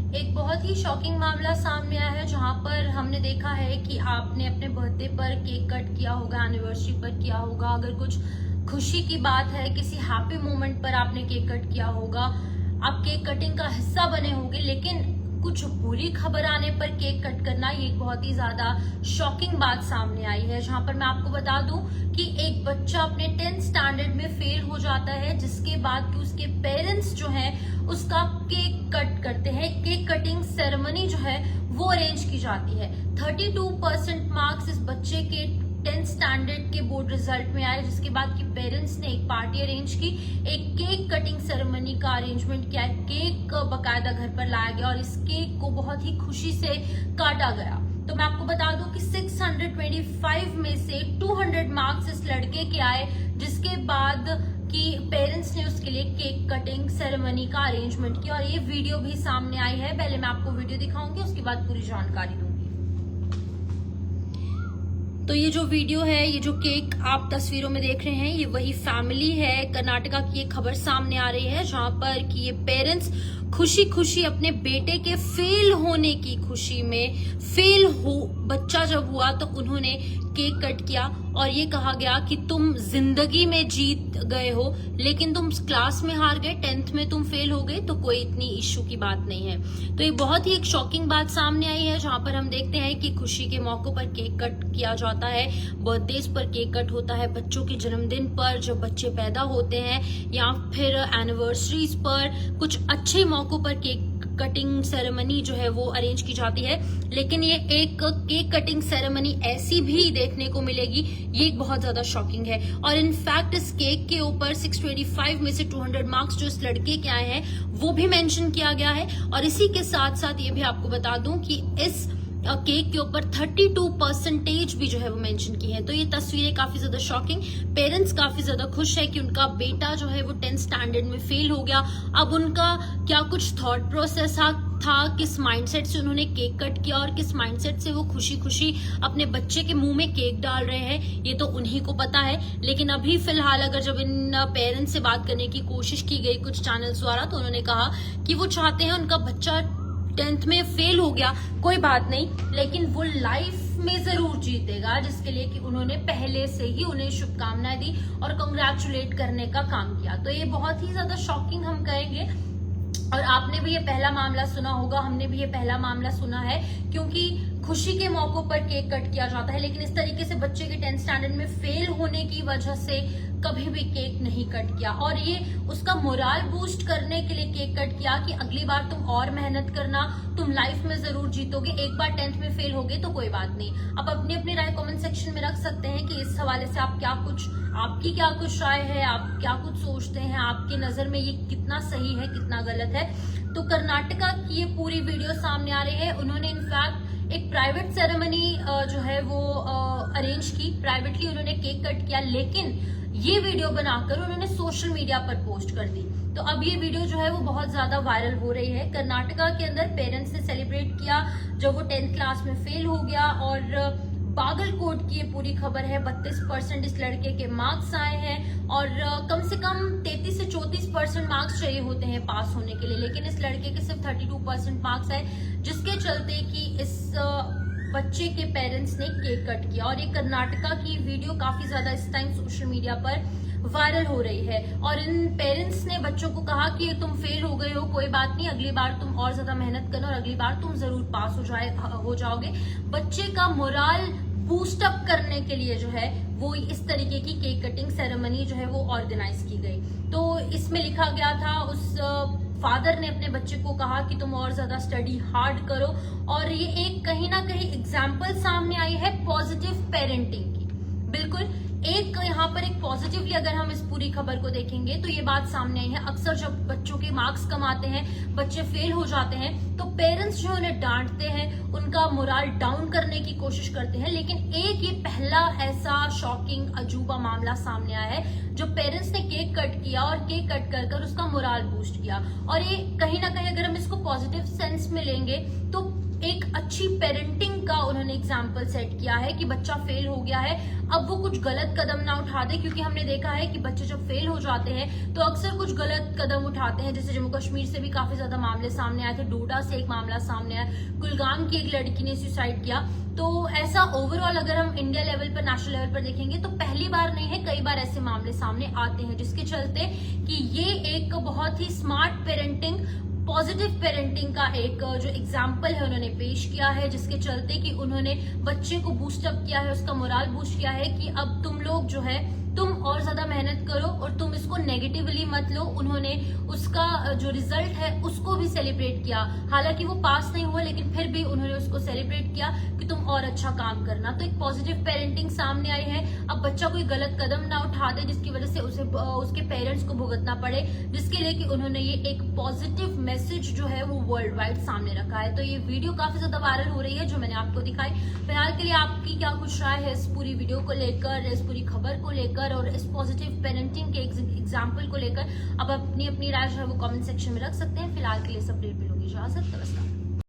एक बहुत ही शॉकिंग मामला सामने आया है जहां पर हमने देखा है कि आपने अपने बर्थडे पर केक कट किया होगा, एनिवर्सरी पर किया होगा, अगर कुछ खुशी की बात है, किसी हैप्पी मोमेंट पर आपने केक कट किया होगा, आप केक कटिंग का हिस्सा बने होंगे। लेकिन कुछ बुरी खबर आने पर केक कट करना ये एक बहुत ही ज्यादा शॉकिंग बात सामने आई है, जहां पर मैं आपको बता दूं कि एक बच्चा अपने 10th स्टैंडर्ड में फेल हो जाता है, जिसके बाद कि उसके पेरेंट्स जो हैं उसका केक कट करते हैं। केक कटिंग सेरेमनी जो है वो अरेंज की जाती है। 32% मार्क्स इस बच्चे के 10th स्टैंडर्ड के बोर्ड रिजल्ट में आए, जिसके बाद कि पेरेंट्स ने एक पार्टी अरेंज की, एक केक कटिंग सेरेमनी का अरेंजमेंट किया। केक बकायदा घर पर लाया गया और इस केक को बहुत ही खुशी से काटा गया। तो मैं आपको बता दूं कि 625 में से 200 मार्क्स इस लड़के के आए, जिसके बाद कि पेरेंट्स ने उसके लिए केक कटिंग सेरेमनी का अरेंजमेंट किया। और ये वीडियो भी सामने आई है, पहले मैं आपको वीडियो दिखाऊंगी, उसके बाद पूरी जानकारी दूंगी। तो ये जो वीडियो है, ये जो केक आप तस्वीरों में देख रहे हैं, ये वही फैमिली है। कर्नाटका की एक खबर सामने आ रही है जहां पर कि ये पेरेंट्स खुशी खुशी अपने बेटे के फेल होने की खुशी में, बच्चा जब हुआ तो उन्होंने केक कट किया और ये कहा गया कि तुम जिंदगी में जीत गए हो, लेकिन तुम क्लास में हार गए, 10th में तुम फेल हो गए, तो कोई इतनी इश्यू की बात नहीं है। तो ये बहुत ही एक शॉकिंग बात सामने आई है, जहां पर हम देखते हैं कि खुशी के मौकों पर केक कट किया जाता है, बर्थडेज पर केक कट होता है, बच्चों के जन्मदिन पर जब बच्चे पैदा होते हैं, या फिर एनिवर्सरीज पर, कुछ अच्छे मौकों पर केक कटिंग सेरेमनी जो है वो अरेंज की जाती है। लेकिन ये एक केक कटिंग सेरेमनी ऐसी भी देखने को मिलेगी, ये एक बहुत ज्यादा शॉकिंग है। और इनफैक्ट इस केक के ऊपर 625 में से 200 मार्क्स जो इस लड़के के आए हैं वो भी मेंशन किया गया है। और इसी के साथ साथ ये भी आपको बता दूं कि इस केक के ऊपर 32% भी जो है वो मेंशन की है। तो ये तस्वीरें काफी ज्यादा शॉकिंग, पेरेंट्स काफी ज्यादा खुश है कि उनका बेटा जो है वो 10th स्टैंडर्ड में फेल हो गया। अब उनका क्या कुछ थॉट प्रोसेस था, किस माइंडसेट से उन्होंने केक कट किया और किस माइंडसेट से वो खुशी खुशी अपने बच्चे के मुंह में केक डाल रहे हैं, ये तो उन्हीं को पता है। लेकिन अभी फिलहाल अगर जब इन पेरेंट्स से बात करने की कोशिश की गई कुछ चैनल्स द्वारा, तो उन्होंने कहा कि वो चाहते हैं उनका बच्चा 10th में फेल हो गया, कोई बात नहीं, लेकिन वो लाइफ में जरूर जीतेगा, जिसके लिए कि उन्होंने पहले से ही उन्हें शुभकामनाएं दी और कंग्रेचुलेट करने का काम किया। तो ये बहुत ही ज्यादा शॉकिंग हम कहेंगे। और आपने भी ये पहला मामला सुना होगा, हमने भी ये पहला मामला सुना है, क्योंकि खुशी के मौकों पर केक कट किया जाता है, लेकिन इस तरीके से बच्चे के 10th स्टैंडर्ड में फेल होने की वजह से कभी भी केक नहीं कट किया। और ये उसका मोराल बूस्ट करने के लिए केक कट किया कि अगली बार तुम और मेहनत करना, तुम लाइफ में जरूर जीतोगे, एक बार 10th में फेल होगे तो कोई बात नहीं। आप अपनी अपनी राय कमेंट सेक्शन में रख सकते हैं कि इस हवाले से आपकी क्या कुछ राय है, आप क्या कुछ सोचते हैं, आपके नजर में ये कितना सही है, कितना गलत है। तो कर्नाटका की ये पूरी वीडियो सामने आ रही है। उन्होंने इनफैक्ट एक प्राइवेट सेरेमनी जो है वो अरेंज की, प्राइवेटली उन्होंने केक कट किया, लेकिन ये वीडियो बनाकर उन्होंने सोशल मीडिया पर पोस्ट कर दी। तो अब ये वीडियो जो है वो बहुत ज्यादा वायरल हो रही है। कर्नाटका के अंदर पेरेंट्स ने सेलिब्रेट किया जब वो 10th क्लास में फेल हो गया। और बागलकोट की ये पूरी खबर है, 32% इस लड़के के मार्क्स आए हैं और कम से कम 33 से 34% मार्क्स चाहिए होते हैं पास होने के लिए, लेकिन इस लड़के के सिर्फ 32% मार्क्स आए, जिसके चलते कि इस बच्चे के पेरेंट्स ने केक कट किया। और ये कर्नाटका की वीडियो काफी ज्यादा इस टाइम सोशल मीडिया पर वायरल हो रही है। और इन पेरेंट्स ने बच्चों को कहा कि तुम फेल हो गए हो, कोई बात नहीं, अगली बार तुम और ज्यादा मेहनत करना और अगली बार तुम जरूर पास हो जाओगे। बच्चे का मोराल बूस्ट अप करने के लिए जो है वो इस तरीके की केक कटिंग सेरेमनी जो है वो ऑर्गेनाइज की गई। तो इसमें लिखा गया था, उस फादर ने अपने बच्चे को कहा कि तुम और ज्यादा स्टडी हार्ड करो। और ये एक कहीं ना कहीं एग्जाम्पल सामने आई है पॉजिटिव पेरेंटिंग की। बिल्कुल एक यहाँ पर एक पॉजिटिवली अगर हम इस पूरी खबर को देखेंगे तो ये बात सामने आई है, अक्सर जब बच्चों के मार्क्स कम आते हैं, बच्चे फेल हो जाते हैं, तो पेरेंट्स जो उन्हें डांटते हैं, उनका मोराल डाउन करने की कोशिश करते हैं। लेकिन एक ये पहला ऐसा शॉकिंग अजूबा मामला सामने आया है जो पेरेंट्स ने केक कट किया और केक कट कर उसका मोराल बूस्ट किया। और ये कहीं ना कहीं अगर हम इसको पॉजिटिव सेंस में लेंगे तो एक अच्छी पेरेंटिंग का उन्होंने एग्जाम्पल सेट किया है कि बच्चा फेल हो गया है, अब वो कुछ गलत कदम ना उठा दे, क्योंकि हमने देखा है कि बच्चे जब फेल हो जाते हैं तो अक्सर कुछ गलत कदम उठाते हैं। जैसे जम्मू कश्मीर से भी काफी ज्यादा मामले सामने आए थे, डोडा से एक मामला सामने आया, कुलगाम की एक लड़की ने सुसाइड किया। तो ऐसा ओवरऑल अगर हम इंडिया लेवल पर, नेशनल लेवल पर देखेंगे तो पहली बार नहीं है, कई बार ऐसे मामले सामने आते हैं, जिसके चलते कि ये एक बहुत ही स्मार्ट पेरेंटिंग, पॉजिटिव पेरेंटिंग का एक जो एग्जाम्पल है उन्होंने पेश किया है, जिसके चलते कि उन्होंने बच्चे को बूस्ट अप किया है, उसका मोरल बूस्ट किया है कि अब तुम लोग जो है तुम और ज्यादा मेहनत करो और तुम इसको नेगेटिवली मत लो। उन्होंने उसका जो रिजल्ट है उसको भी सेलिब्रेट किया, हालांकि वो पास नहीं हुआ लेकिन फिर भी उन्होंने उसको सेलिब्रेट किया कि तुम और अच्छा काम करना। तो एक पॉजिटिव पेरेंटिंग सामने आई है। अब बच्चा कोई गलत कदम ना उठा दे जिसकी वजह से उसे उसके पेरेंट्स को भुगतना पड़े, जिसके लिए कि उन्होंने ये एक पॉजिटिव मैसेज जो है वो वर्ल्ड वाइड सामने रखा है। तो ये वीडियो काफी ज्यादा वायरल हो रही है जो मैंने आपको दिखाई। फिलहाल के लिए आपकी क्या कुछ राय है इस पूरी वीडियो को लेकर, इस पूरी खबर को लेकर और इस पॉजिटिव पेरेंटिंग के एग्जाम्पल को लेकर? अब अपनी अपनी राय जो है वो कमेंट सेक्शन में रख सकते हैं। फिलहाल के लिए सब अपडेट मिलूंगी, इजाजत, नमस्कार।